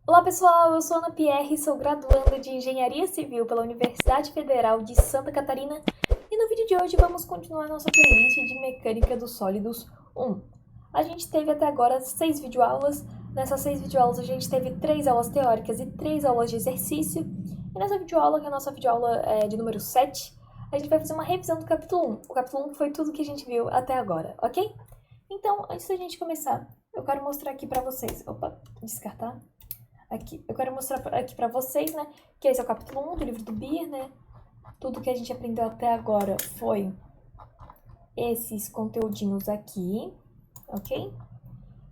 Olá pessoal, eu sou Ana Pierre, sou graduanda de Engenharia Civil pela Universidade Federal de Santa Catarina e no vídeo de hoje vamos continuar nossa playlist de Mecânica dos Sólidos 1. A gente teve até agora 6 videoaulas, nessas 6 videoaulas a gente teve 3 aulas teóricas e 3 aulas de exercício e nessa videoaula, que é a nossa videoaula de número 7, a gente vai fazer uma revisão do capítulo 1. O capítulo 1 foi tudo que a gente viu até agora, ok? Então, antes da gente começar, eu quero mostrar aqui pra vocês... Opa, descartar. Aqui, eu quero mostrar aqui pra vocês, né, que esse é o capítulo 1 do livro do Beer, né, tudo que a gente aprendeu até agora foi esses conteúdinhos aqui, ok?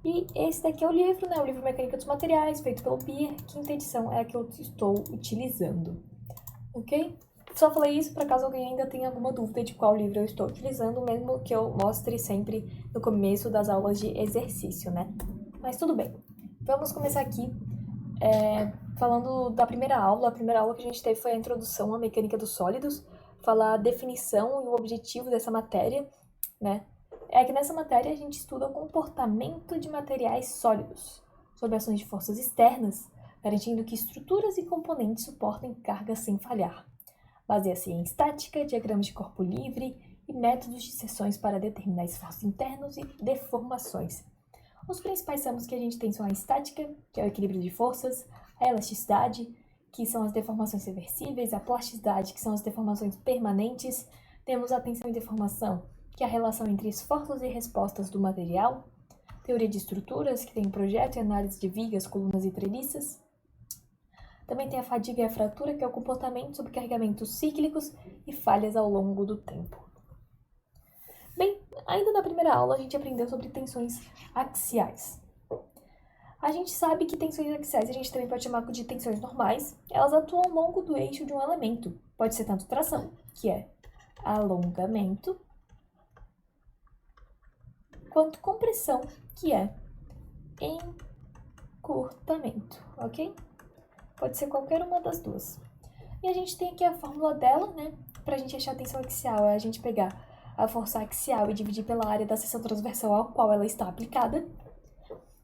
E esse daqui é o livro, né, o livro Mecânica dos Materiais, feito pelo Beer, quinta edição é a que eu estou utilizando, ok? Só falei isso para caso alguém ainda tenha alguma dúvida de qual livro eu estou utilizando, mesmo que eu mostre sempre no começo das aulas de exercício, né? Mas tudo bem, vamos começar aqui. Falando da primeira aula, a primeira aula que a gente teve foi a introdução à mecânica dos sólidos, falar a definição e o objetivo dessa matéria, né? É que nessa matéria a gente estuda o comportamento de materiais sólidos, sob ações de forças externas, garantindo que estruturas e componentes suportem cargas sem falhar. Baseia-se em estática, diagramas de corpo livre e métodos de seções para determinar esforços internos e deformações. Os principais ramos que a gente tem são a estática, que é o equilíbrio de forças, a elasticidade, que são as deformações reversíveis, a plasticidade, que são as deformações permanentes, temos a tensão e deformação, que é a relação entre esforços e respostas do material, teoria de estruturas, que tem projeto e análise de vigas, colunas e treliças. Também tem a fadiga e a fratura, que é o comportamento sob carregamentos cíclicos e falhas ao longo do tempo. Bem, ainda na primeira aula a gente aprendeu sobre tensões axiais. A gente sabe que tensões axiais a gente também pode chamar de tensões normais. Elas atuam ao longo do eixo de um elemento. Pode ser tanto tração, que é alongamento, quanto compressão, que é encurtamento, ok? Pode ser qualquer uma das duas. E a gente tem aqui a fórmula dela, né? Pra gente achar a tensão axial, é a gente pegar a força axial e dividir pela área da seção transversal ao qual ela está aplicada.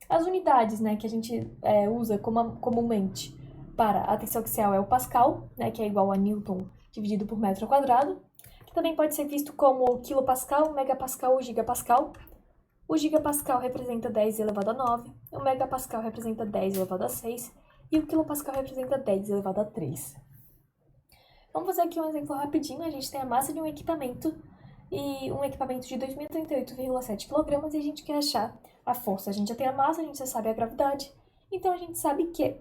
As unidades, né, que a gente usa comumente para a tensão axial é o Pascal, né, que é igual a Newton dividido por metro quadrado, que também pode ser visto como quilopascal, megapascal ou gigapascal. O gigapascal representa 10 elevado a 9, o megapascal representa 10 elevado a 6 e o quilopascal representa 10 elevado a 3. Vamos fazer aqui um exemplo rapidinho. A gente tem a massa de um equipamento e um equipamento de 2.038,7 kg e a gente quer achar a força. A gente já tem a massa, a gente já sabe a gravidade, então a gente sabe que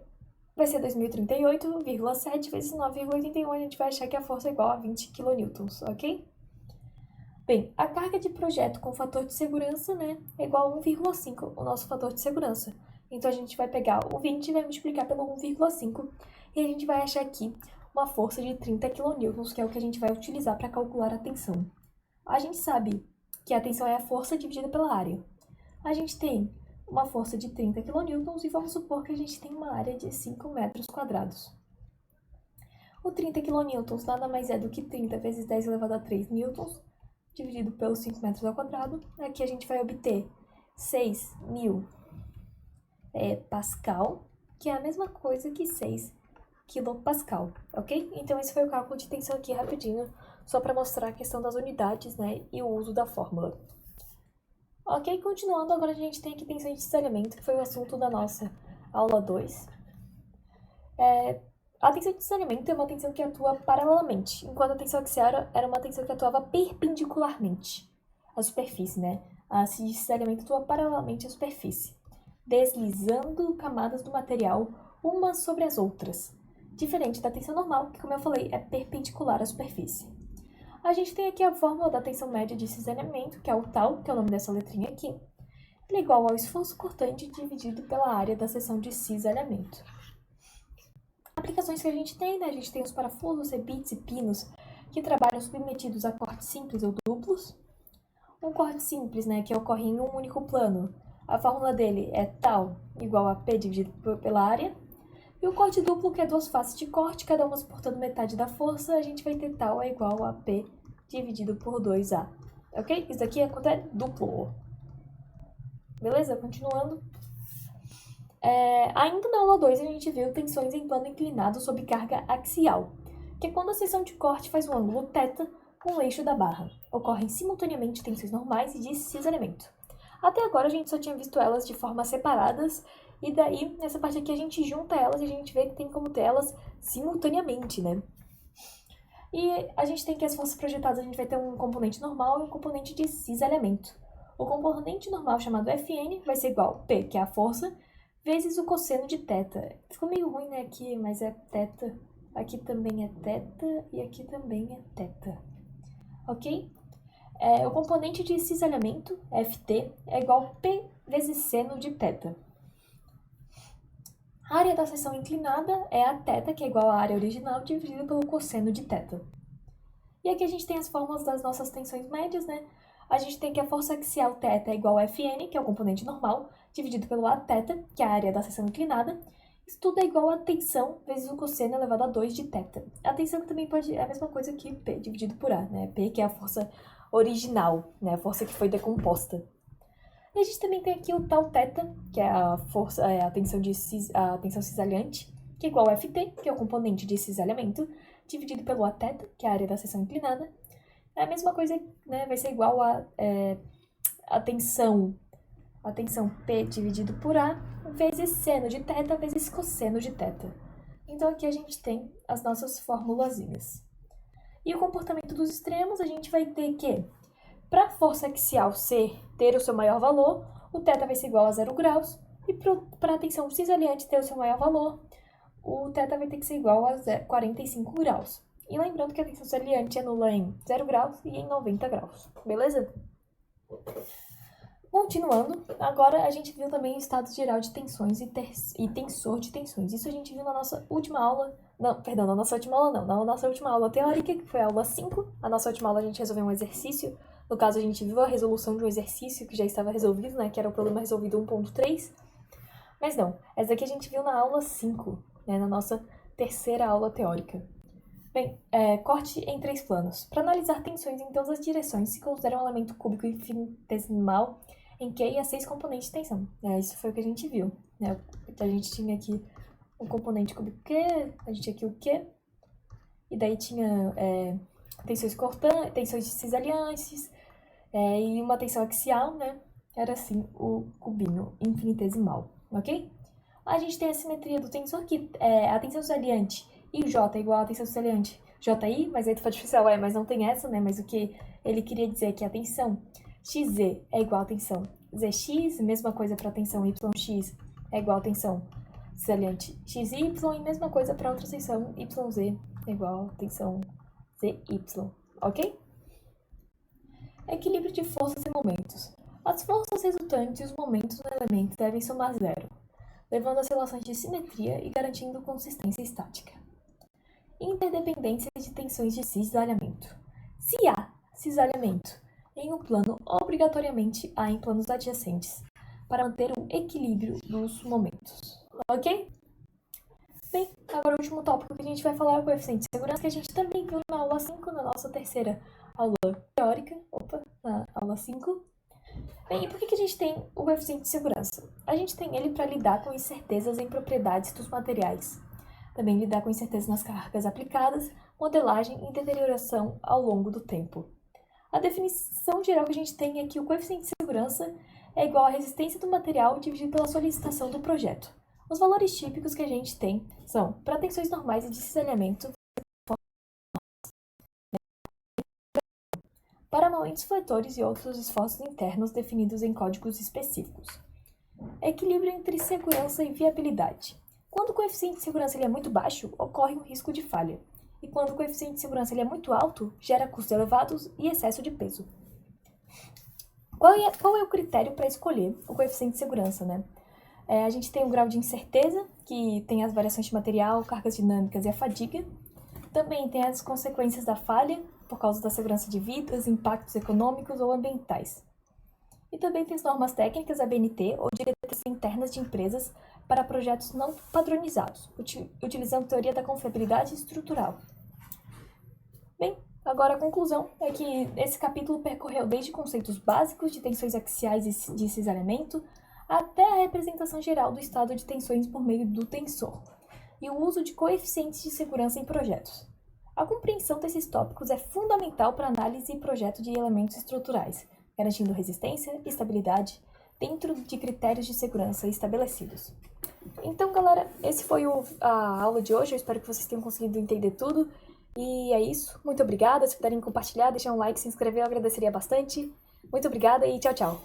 vai ser 2.038,7 vezes 9,81, a gente vai achar que a força é igual a 20 kN, ok? Bem, a carga de projeto com fator de segurança, né, é igual a 1,5, o nosso fator de segurança. Então a gente vai pegar o 20 e vai multiplicar pelo 1,5 e a gente vai achar aqui uma força de 30 kN, que é o que a gente vai utilizar para calcular a tensão. A gente sabe que a tensão é a força dividida pela área. A gente tem uma força de 30 kN e vamos supor que a gente tem uma área de 5 metros quadrados. O 30 kN nada mais é do que 30 vezes 10 elevado a 3 newtons, dividido pelos 5 metros ao quadrado. Aqui a gente vai obter 6.000 Pascal, que é a mesma coisa que 6 quilopascal, ok? Então esse foi o cálculo de tensão aqui rapidinho, só para mostrar a questão das unidades, né, e o uso da fórmula. Ok, continuando, agora a gente tem aqui tensão de cisalhamento, que foi o assunto da nossa aula 2. A tensão de cisalhamento é uma tensão que atua paralelamente, enquanto a tensão axial era uma tensão que atuava perpendicularmente à superfície, né? A de cisalhamento atua paralelamente à superfície, deslizando camadas do material umas sobre as outras, diferente da tensão normal, que, como eu falei, é perpendicular à superfície. A gente tem aqui a fórmula da tensão média de cisalhamento, que é o tal, que é o nome dessa letrinha aqui. Ele é igual ao esforço cortante dividido pela área da seção de cisalhamento. Aplicações que a gente tem, né? A gente tem os parafusos, rebites e pinos, que trabalham submetidos a cortes simples ou duplos. Um corte simples, né, que ocorre em um único plano. A fórmula dele é tal igual a P dividido pela área. E o corte duplo, que é duas faces de corte, cada uma suportando metade da força, a gente vai ter tal é igual a P dividido por 2A. Ok? Isso daqui é quanto é duplo. Beleza? Continuando. Ainda na aula 2 a gente viu tensões em plano inclinado sob carga axial, que é quando a seção de corte faz um ângulo θ com o eixo da barra. Ocorrem simultaneamente tensões normais e de cisalhamento. Até agora a gente só tinha visto elas de formas separadas, e daí nessa parte aqui a gente junta elas e a gente vê que tem como ter elas simultaneamente, né? E a gente tem que as forças projetadas, a gente vai ter um componente normal e um componente de cisalhamento. O componente normal, chamado Fn, vai ser igual a P, que é a força, vezes o cosseno de θ. Ficou meio ruim, né, aqui, mas é θ. Aqui também é θ e aqui também é θ. Ok? O componente de cisalhamento, Ft, é igual a P vezes seno de θ. A área da seção inclinada é a θ, que é igual à área original, dividida pelo cosseno de θ. E aqui a gente tem as fórmulas das nossas tensões médias, né? A gente tem que a força axial θ é igual a Fn, que é o componente normal, dividido pelo Aθ, que é a área da seção inclinada. Isso tudo é igual a tensão vezes o cosseno elevado a 2 de θ. A tensão também pode é a mesma coisa que P dividido por A, né? P, que é a força original, né? A força que foi decomposta. E a gente também tem aqui o tal θ, que é a força, a tensão cisalhante, que é igual a Ft, que é o componente de cisalhamento, dividido pelo Aθ, que é a área da seção inclinada. É a mesma coisa, né? Vai ser igual a tensão P dividido por A vezes seno de θ vezes cosseno de θ. Então aqui a gente tem as nossas formulazinhas. E o comportamento dos extremos, a gente vai ter que, para a força axial ter o seu maior valor, o θ vai ser igual a 0 graus, e para a tensão cisalhante ter o seu maior valor, o θ vai ter que ser igual a 45 graus. E lembrando que a tensão cisalhante é nula em 0 graus e em 90 graus, beleza? Continuando, agora a gente viu também o estado geral de tensões e tensor de tensões. Isso a gente viu na nossa última aula, na nossa última aula teórica, que foi a aula 5. A nossa última aula a gente resolveu um exercício, no caso a gente viu a resolução de um exercício que já estava resolvido, né, que era o problema resolvido 1.3. Mas não, essa daqui a gente viu na aula 5, né, na nossa terceira aula teórica. Bem, corte em 3 planos. Para analisar tensões em todas as direções, se considera um elemento cúbico infinitesimal em Q e a 6 componentes de tensão. Isso foi o que a gente viu. Né? A gente tinha aqui um componente cúbico Q, a gente tinha aqui o Q, e daí tinha tensões cortantes, tensões cisaliantes, e uma tensão axial, né? Era assim o cubinho infinitesimal, ok? A gente tem a simetria do tensor, que a tensão cisaliante e o J é igual a tensão cisaliante JI, mas aí tu pode pensar, mas não tem essa, né? Mas o que ele queria dizer é que a tensão XZ é igual a tensão ZX, mesma coisa para a tensão YX é igual a tensão cisaliante XY, e mesma coisa para outra tensão YZ é igual a tensão ZY, ok? Equilíbrio de forças e momentos. As forças resultantes e os momentos no elemento devem somar zero, levando às relações de simetria e garantindo consistência estática. Interdependência de tensões de cisalhamento. Se há cisalhamento em um plano, obrigatoriamente há em planos adjacentes, para manter o equilíbrio dos momentos. Ok? Bem, agora o último tópico que a gente vai falar é o coeficiente de segurança, que a gente também viu na aula 5, na nossa terceira aula teórica. Na aula 5. Bem, e por que a gente tem o coeficiente de segurança? A gente tem ele para lidar com incertezas em propriedades dos materiais. Também lidar com incertezas nas cargas aplicadas, modelagem e deterioração ao longo do tempo. A definição geral que a gente tem é que o coeficiente de segurança é igual à resistência do material dividido pela solicitação do projeto. Os valores típicos que a gente tem são para tensões normais e de cisalhamento, para momentos fletores e outros esforços internos definidos em códigos específicos. Equilíbrio entre segurança e viabilidade. Quando o coeficiente de segurança ele é muito baixo, ocorre um risco de falha. E quando o coeficiente de segurança ele é muito alto, gera custos elevados e excesso de peso. Qual é o critério para escolher o coeficiente de segurança, né? A gente tem o grau de incerteza, que tem as variações de material, cargas dinâmicas e a fadiga. Também tem as consequências da falha, por causa da segurança de vidas, impactos econômicos ou ambientais. E também tem as normas técnicas, a BNT, ou diretrizes internas de empresas para projetos não padronizados, utilizando a teoria da confiabilidade estrutural. Bem, agora a conclusão é que esse capítulo percorreu desde conceitos básicos de tensões axiais e de cisalhamento, até a representação geral do estado de tensões por meio do tensor, e o uso de coeficientes de segurança em projetos. A compreensão desses tópicos é fundamental para a análise e projeto de elementos estruturais, garantindo resistência e estabilidade dentro de critérios de segurança estabelecidos. Então, galera, esse foi a aula de hoje. Eu espero que vocês tenham conseguido entender tudo. E é isso. Muito obrigada. Se puderem compartilhar, deixar um like, se inscrever, eu agradeceria bastante. Muito obrigada e tchau, tchau.